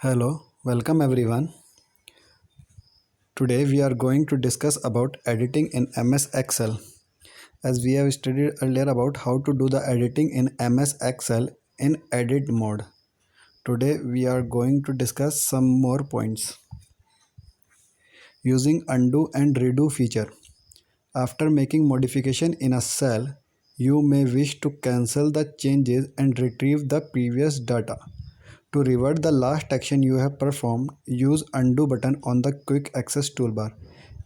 Hello, welcome everyone. Today we are going to discuss about editing in MS Excel. As we have studied earlier about how to do the editing in MS Excel in edit mode. Today we are going to discuss some more points. Using undo and redo feature. After making modification in a cell, you may wish to cancel the changes and retrieve the previous data. To revert the last action you have performed, use undo button on the quick access toolbar.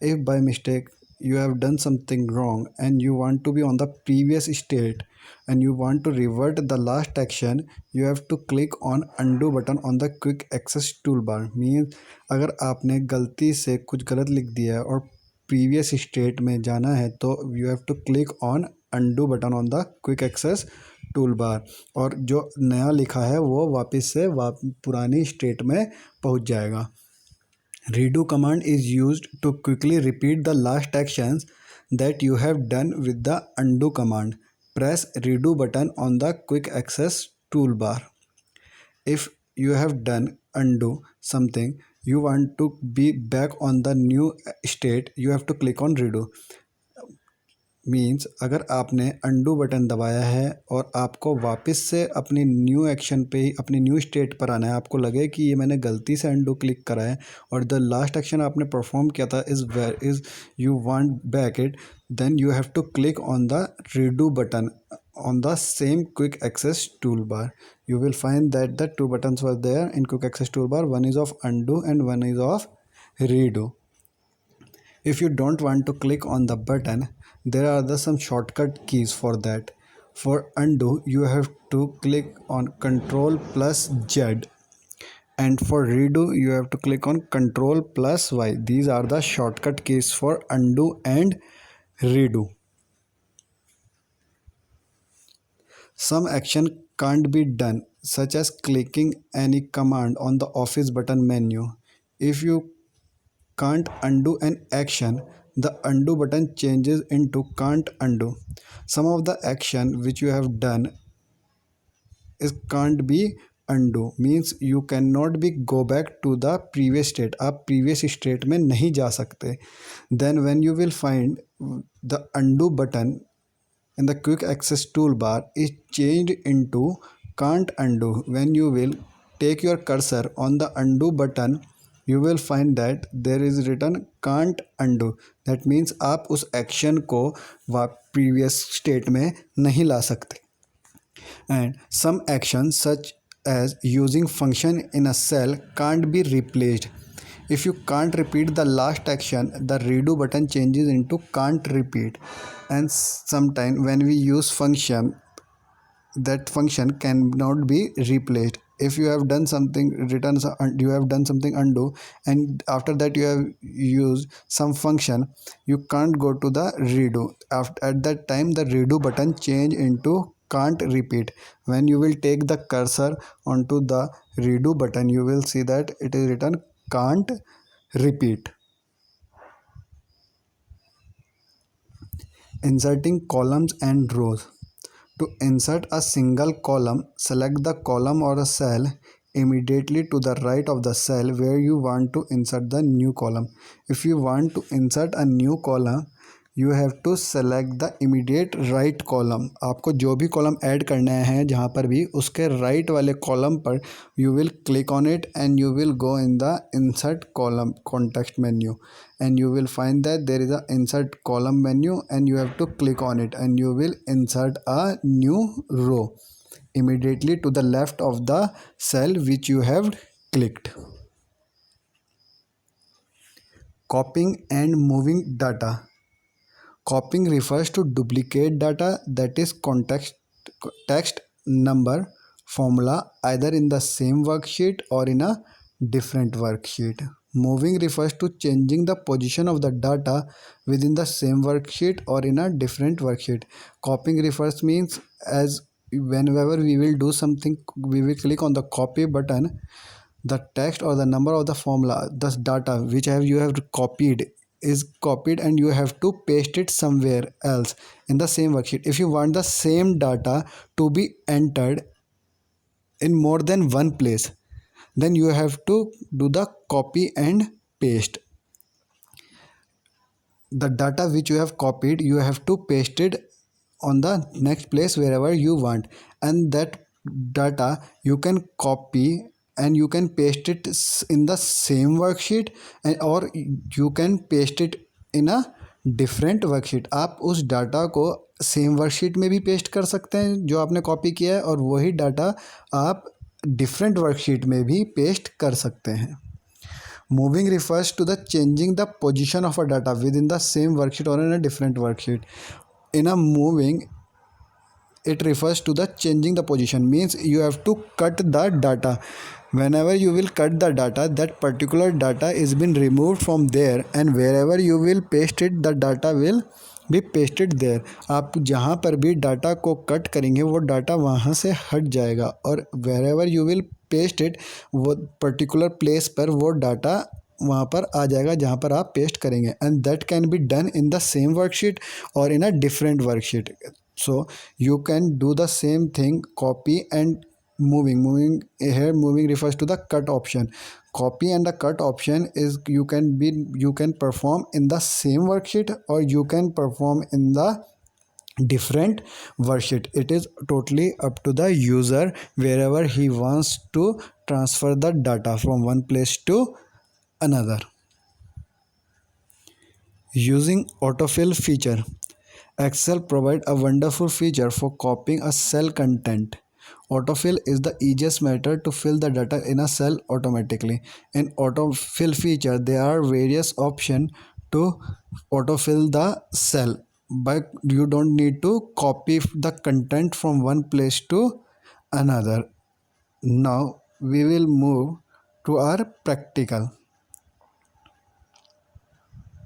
If by mistake you have done something wrong and you want to be on the previous state and you want to revert the last action, you have to click on undo button on the quick access toolbar. Means अगर आपने गलती से कुछ गलत लिख दिया है और प्रीवियस स्टेट में जाना है तो you have to click on undo button on the quick access tool bar और जो नया लिखा है वो वापस से पुरानी स्टेट में पहुंच जाएगा. Redo command is used to quickly repeat the last actions that you have done with the undo command. Press redo button on the quick access toolbar. If you have done undo something, you want to be back on the new state, you have to click on redo. Means अगर आपने undo button दबाया है और आपको वापस से अपनी new action पे ही अपनी न्यू स्टेट पर आना है, आपको लगे कि ये मैंने गलती से अंडू क्लिक करा है और द लास्ट एक्शन आपने परफॉर्म किया था is you want back it, then you have to click on the redo button on the same quick access toolbar. You will find that the two buttons were there in quick access toolbar. One is of undo and one is of redo. If you don't want to click on the button, there are some shortcut keys for that. For undo, you have to click on Ctrl plus Z, and for redo, you have to click on Ctrl plus Y. These are the shortcut keys for undo and redo. Some action can't be done, such as clicking any command on the Office button menu. If you can't undo an action, the undo button changes into can't undo. Some of the action which you have done is can't be undo, means you cannot be go back to the previous state. आप previous state में नहीं जा सकते. Then when you will find the undo button in the quick access toolbar is changed into can't undo. When you will take your cursor on the undo button, you will find that there is written can't undo. That means आप उस action को previous state में नहीं ला सकते. And some actions such as using function in a cell can't be replaced. If you can't repeat the last action, the redo button changes into can't repeat. And sometimes when we use function, that function cannot be replaced. If you have done something you have done something undo, and after that you have used some function, you can't go to the redo. At that time the redo button change into can't repeat. When you will take the cursor onto the redo button, you will see that it is written can't repeat. Inserting columns and rows. To insert a single column, select the column or a cell immediately to the right of the cell where you want to insert the new column. If you want to insert a new column, you have to select the immediate right column. आपको जो भी column add करना है जहाँ पर भी, उसके right वाले column पर you will click on it and you will go in the insert column context menu, and you will find that there is a insert column menu and you have to click on it and you will insert a new row immediately to the left of the cell which you have clicked. Copying and moving data. Copying refers to duplicate data, that is context, text, number, formula, either in the same worksheet or in a different worksheet. Moving refers to changing the position of the data within the same worksheet or in a different worksheet. Copying refers means as whenever we will do something, we will click on the copy button, the text or the number of the formula, the data which you have copied is copied and you have to paste it somewhere else in the same worksheet. If you want the same data to be entered in more than one place, then you have to do the copy and paste. The data which you have copied, you have to paste it on the next place wherever you want, and that data you can copy and you can paste it in the same worksheet, and or you can paste it in a different worksheet. आप उस data को same worksheet में भी paste कर सकते हैं जो आपने कॉपी किया है, और वही डाटा आप डिफरेंट वर्कशीट में भी पेस्ट कर सकते हैं. Moving refers to the changing the position of a data within the same worksheet or in a different worksheet. In a moving, it refers to the changing the position, means you have to cut the data. Whenever you will cut the data, that particular data is been removed from there, and wherever you will paste it, the data will भी pasted there. आप जहाँ पर भी data को cut करेंगे वो data वहाँ से हट जाएगा, और wherever you will paste it, वो पर्टिकुलर प्लेस पर वो डाटा वहाँ पर आ जाएगा जहाँ पर आप पेस्ट करेंगे. And that can be done in the same worksheet और in a different worksheet. So you can do the same thing, copy and moving here. Moving refers to the cut option. Copy and the cut option is you can perform in the same worksheet or you can perform in the different worksheet. It is totally up to the user wherever he wants to transfer the data from one place to another. Using autofill feature, Excel provides a wonderful feature for copying a cell content. Autofill is the easiest method to fill the data in a cell automatically. In autofill feature, there are various options to autofill the cell, but you don't need to copy the content from one place to another. Now we will move to our practical.